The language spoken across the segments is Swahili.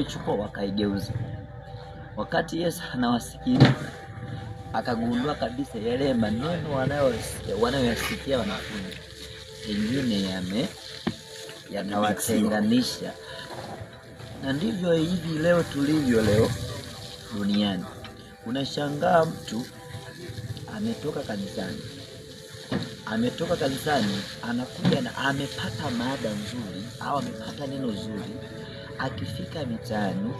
Chukua wakaigeuza. Wakati Yesu anawasikiliza, akagundua kabisa yale maneno wanayoyasikia wanafunzi pengine yanawatenganisha. Na ndivyo hivi leo tulivyo leo duniani. Unashangaa mtu ametoka kanisani anakuja na amepata mada nzuri au amepata neno zuri, akifika mitaani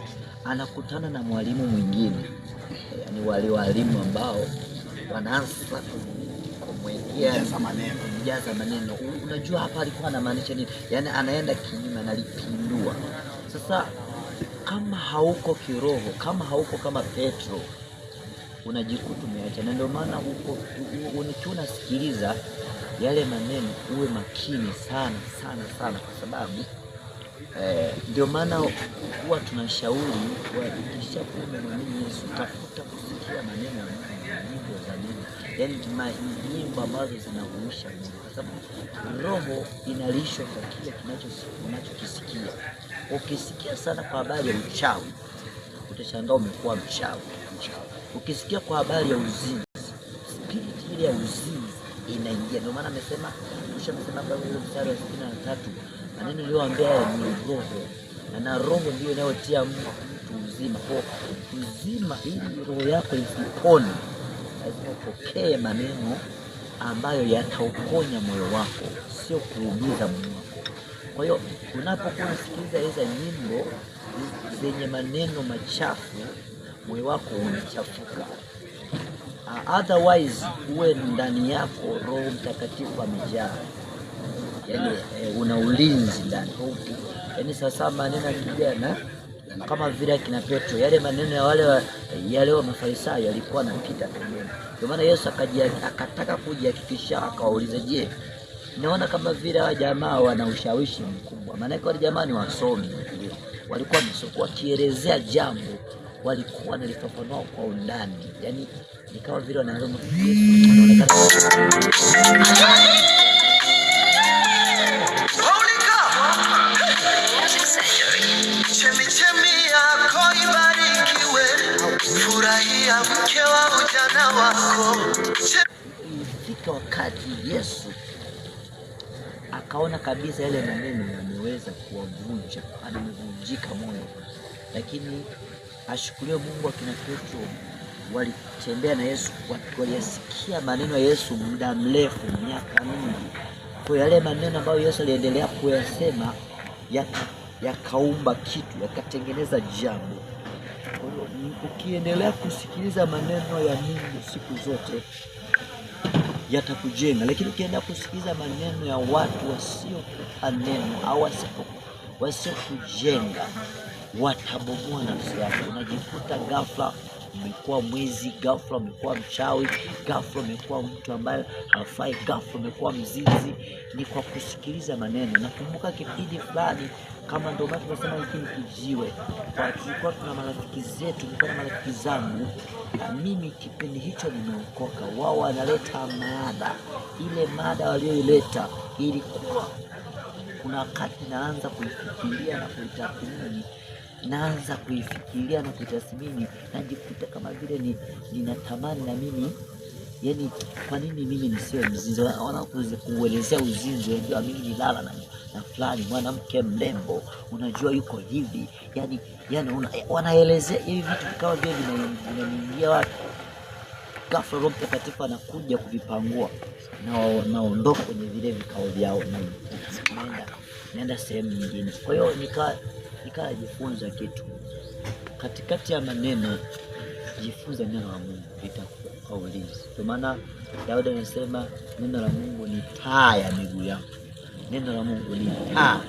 anakutana na mwalimu mwingine, yani wale walimu ambao wanaanza kumjaza maneno. Unajua hapa alikuwa anamaanisha nini? Yani anaenda kinyume, analipindua. Sasa kama hauko kiroho, kama hauko kama Petro, unajikuta umeacha. Na ndio maana huko unasikiliza yale maneno uwe makini sana sana sana, kwa sababu ndio maana huwa tunashauri ukishakuwa umemwamini Yesu, tafuta kusikia maneno ya nyimbo za dini, yani nyimbo ambazo zinahuisha Mungu, kwa sababu roho inalishwa kwa kile unachokisikia. Ukisikia sana kwa habari ya uchawi, utashangaa umekuwa mchawi. Ukisikia kwa habari ya uzinzi, spirit ile ya uzinzi inaingia. Ndio maana amesema kwa ile mstari wa 63, maneno niliyoambia ni roho, na roho ndio inayotia mtu uzima. Kwa uzima, ili roho yako isipone, lazima upokee maneno ambayo yatauponya moyo wako, sio kuumiza moyo wako. Kwa hiyo unapokuwa unasikiliza hizo nyimbo zenye maneno machafu, moyo wako unachafuka. Otherwise uwe ndani yako Roho Mtakatifu amejaa, yani una ulinzi ndani. Yani sasa maneno ya kijana kama vile kina Petro, yale maneno ya yale wa Mafarisayo yalikuwa yanapita pembeni. Kwa maana Yesu akataka kujihakikisha, akawauliza, je, naona kama vile hawa jamaa wana ushawishi mkubwa? Maana wale jamaa ni wasomi, walikuwa wakielezea jambo, walikuwa wanalifafanua kwa undani, yani ni kama vile wanaanza chemichemi yako ibarikiwe, furahia mke wa ujana wako. Ilifika wakati Yesu akaona kabisa yale maneno yameweza kuwavunja, amevunjika moyo, lakini ashukuriwe Mungu, akina Petro walitembea na Yesu, waliyasikia maneno ya Yesu muda mrefu, miaka mingi. Kwa yale maneno ambayo Yesu aliendelea kuyasema yakaumba kitu, yakatengeneza jambo. Kwa hiyo ukiendelea kusikiliza maneno ya Mungu siku zote yatakujenga, lakini ukiendelea kusikiliza maneno ya watu wasiokupa neno au wasiokujenga, watabomoa nafsi yako. Unajikuta ghafla umekuwa mwizi, ghafla umekuwa mchawi, ghafla umekuwa mtu ambaye hafai, ghafla umekuwa mzinzi. Ni kwa kusikiliza maneno. Nakumbuka kipindi fulani, kama ndio maana tunasema hiki ni kijiwe, kwa tulikuwa tuna marafiki zetu, nilikuwa na marafiki zangu, na mimi kipindi hicho nimeokoka. Wao wanaleta mada, ile mada walioileta ilikuwa, kuna wakati naanza kuifikiria na kuitathmini, najikuta kama vile ninatamani na mimi, yani kwa nini mimi nisiwe mzinzi? Wanakuja kuelezea uzinzi, ndio mimi nilala na fulani mwanamke mrembo, unajua yuko hivi, yani wanaelezea hivi vitu kama vile vinaingia watu. Ghafla Roho Mtakatifu anakuja kuvipangua, na naondoka kwenye vile vikao vyao, na naenda sehemu nyingine. Kwa hiyo nikajifunza kitu katikati ya maneno. Jifunze neno la Mungu, litakupa ulinzi. Kwa maana Daudi anasema neno la Mungu ni taa ya miguu yangu. Neno la Mungu ni taa.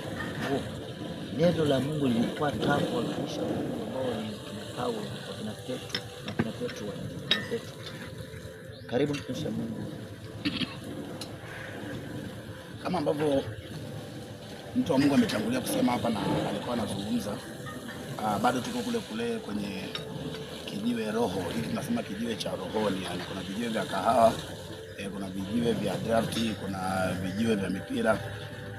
Neno la Mungu lilikuwa taa kwa watumishi wa Mungu ambao ni Paulo na Petro. Karibu mtumishi wa Mungu. Kama ambavyo mtu wa Mungu ametangulia kusema hapa na alikuwa anazungumza, bado tuko kule kwenye kijiwe roho. Hiki tunasema kijiwe cha rohoni, yani kuna vijiwe vya kahawa, kuna vijiwe vya drafti, kuna vijiwe vya mipira,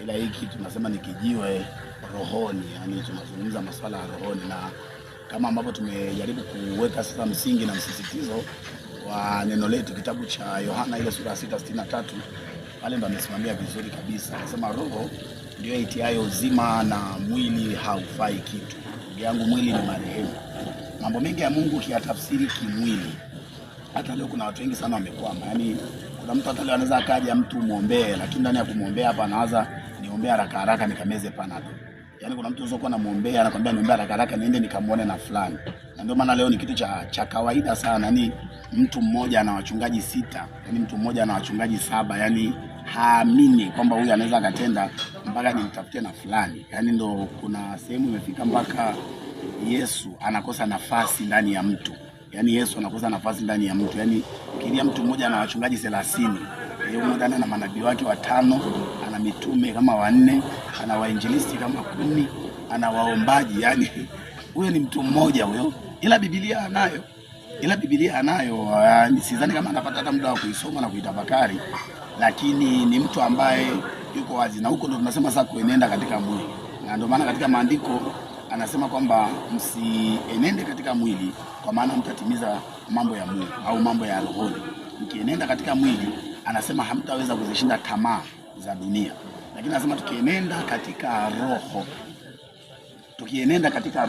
ila hiki tunasema ni kijiwe rohoni, yani tunazungumza masuala ya rohoni, na kama ambavyo tumejaribu kuweka sasa msingi na msisitizo wa neno letu, kitabu cha Yohana ile sura 6:63, pale ndo amesimamia vizuri kabisa. Anasema roho ndio itiayo uzima na mwili haufai kitu. Ndugu yangu, mwili ni marehemu. Mambo mengi ya Mungu kiyatafsiri kimwili. Hata leo kuna watu wengi sana wamekwama. Yaani kuna mtu hata leo anaweza akaja mtu muombee, lakini ndani ya kumwombea hapa anaanza niombee haraka haraka nikameze panado. Yaani kuna mtu uzokuwa anamuombea anakuambia niombee haraka haraka niende nikamuone na fulani. Na ndio maana leo ni kitu cha kawaida sana. Yaani mtu mmoja ana wachungaji 6, yaani mtu mmoja ana wachungaji 7, yaani haamini kwamba huyu anaweza akatenda mpaka nimtafutie na fulani. Yaani ndo kuna sehemu imefika mpaka Yesu anakosa nafasi ndani ya mtu. Yaani Yesu anakosa nafasi ndani ya mtu. Yaani kilia mtu mmoja ana wachungaji 30. Yeye mmoja ana manabii wake 5, ana mitume kama 4, ana wainjilisti kama 10, ana waombaji. Yaani huyo ni mtu mmoja huyo. Ila Biblia anayo. Sidhani kama anapata hata muda wa kuisoma na kuitafakari, lakini ni mtu ambaye yuko wazi, na huko ndio tunasema sasa kuenenda katika mwili. Na ndio maana katika maandiko anasema kwamba msienende katika mwili, kwa maana mtatimiza mambo ya Mungu au mambo ya rohoni. Mkienenda katika mwili, anasema hamtaweza kuzishinda tamaa za dunia. Lakini anasema tukienenda katika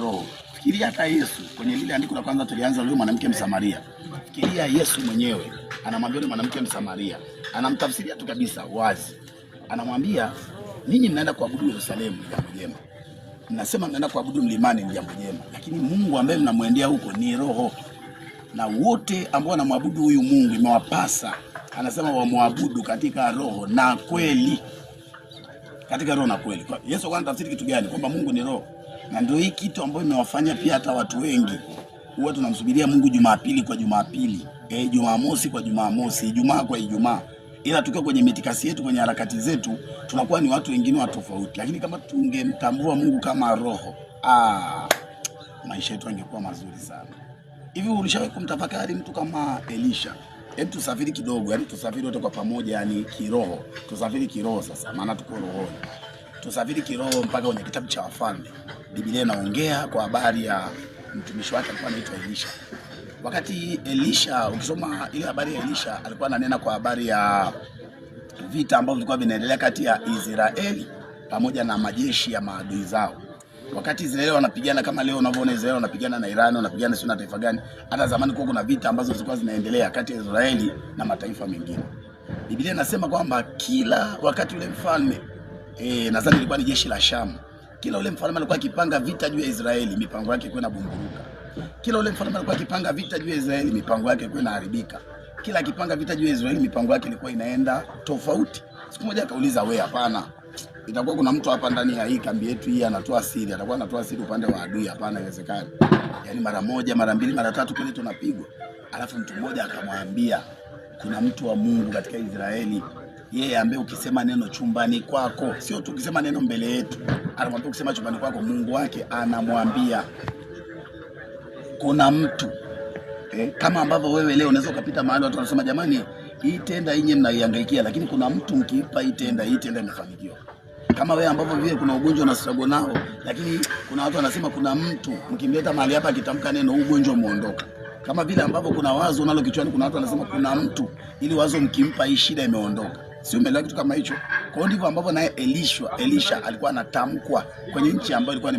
roho. Fikiria hata Yesu kwenye lile andiko la kwanza tulianza leo, mwanamke Msamaria. Fikiria Yesu mwenyewe anamwambia yule mwanamke Msamaria, anamtafsiria tu kabisa wazi. Anamwambia ninyi mnaenda kuabudu Yerusalemu ni jambo jema. Mnasema mnaenda kuabudu mlimani ni jambo jema. Lakini Mungu ambaye mnamwendea huko ni roho. Na wote ambao wanamwabudu huyu Mungu imewapasa, anasema wamwabudu katika roho na kweli. Katika roho na kweli. Kwa Yesu kwa anatafsiri kitu gani? Kwamba Mungu ni roho. Na ndio hii kitu ambayo imewafanya pia hata watu wengi huwa tunamsubiria Mungu Jumapili kwa Jumapili, Jumamosi kwa Jumamosi, Ijumaa kwa Ijumaa. Ila tukiwa kwenye mitikasi yetu, kwenye harakati zetu, tunakuwa ni watu wengine wa tofauti. Lakini kama tungemtambua Mungu kama roho, maisha yetu yangekuwa mazuri sana. Hivi ulishawahi kumtafakari mtu kama Elisha? Hebu tusafiri kidogo, yani tusafiri wote kwa pamoja, yani kiroho. Tusafiri kiroho sasa, maana tuko rohoni. Tusafiri kiroho mpaka kwenye kitabu cha Wafalme. Biblia inaongea kwa habari ya mtumishi wake alikuwa anaitwa Elisha. Wakati Elisha, ukisoma ile habari ya Elisha, alikuwa ananena kwa habari ya vita ambavyo vilikuwa vinaendelea kati ya Israeli pamoja na majeshi ya maadui zao. Wakati Israeli wanapigana kama leo unavyoona Israeli wanapigana na Iran, wanapigana sio na taifa gani. Hata zamani kuna vita ambazo zilikuwa zinaendelea kati ya Israeli na mataifa mengine. Biblia inasema kwamba kila wakati ule mfalme nadhani ilikuwa ni jeshi la Shamu. Kila ule mfalme alikuwa akipanga vita juu ya Israeli, mipango yake ilikuwa inabumburuka. Kila ule mfalme alikuwa akipanga vita juu ya Israeli, mipango yake ilikuwa inaharibika. Kila akipanga vita juu ya Israeli, mipango yake ilikuwa inaenda tofauti. Siku moja akauliza, wewe, hapana, itakuwa kuna mtu hapa ndani ya hii kambi yetu hii anatoa siri, atakuwa anatoa siri upande wa adui? Hapana, haiwezekani. Yaani mara moja, mara mbili, mara tatu kile tunapigwa. Alafu mtu mmoja akamwambia, kuna mtu wa Mungu katika Israeli, yeye ambaye ukisema neno chumbani kwako, sio tu ukisema neno mbele yetu, anamwambia ukisema chumbani kwako, Mungu wake anamwambia kuna mtu kama ambavyo wewe leo unaweza kupita mahali watu wanasema jamani, hii tenda yenyewe mnaihangaikia, lakini kuna mtu mkiipa hii tenda imefanikiwa. Kama wewe ambavyo vile kuna ugonjwa na struggle nao, lakini kuna watu wanasema kuna mtu mkimleta mahali hapa akitamka neno ugonjwa umeondoka. Kama vile ambavyo kuna wazo unalo kichwani, kuna watu wanasema kuna mtu ili wazo mkimpa hii shida imeondoka. Sio umeelewa kitu kama hicho? Kwa hiyo ndivyo ambavyo naye Elisha alikuwa anatamkwa kwenye nchi ambayo ilikuwa ni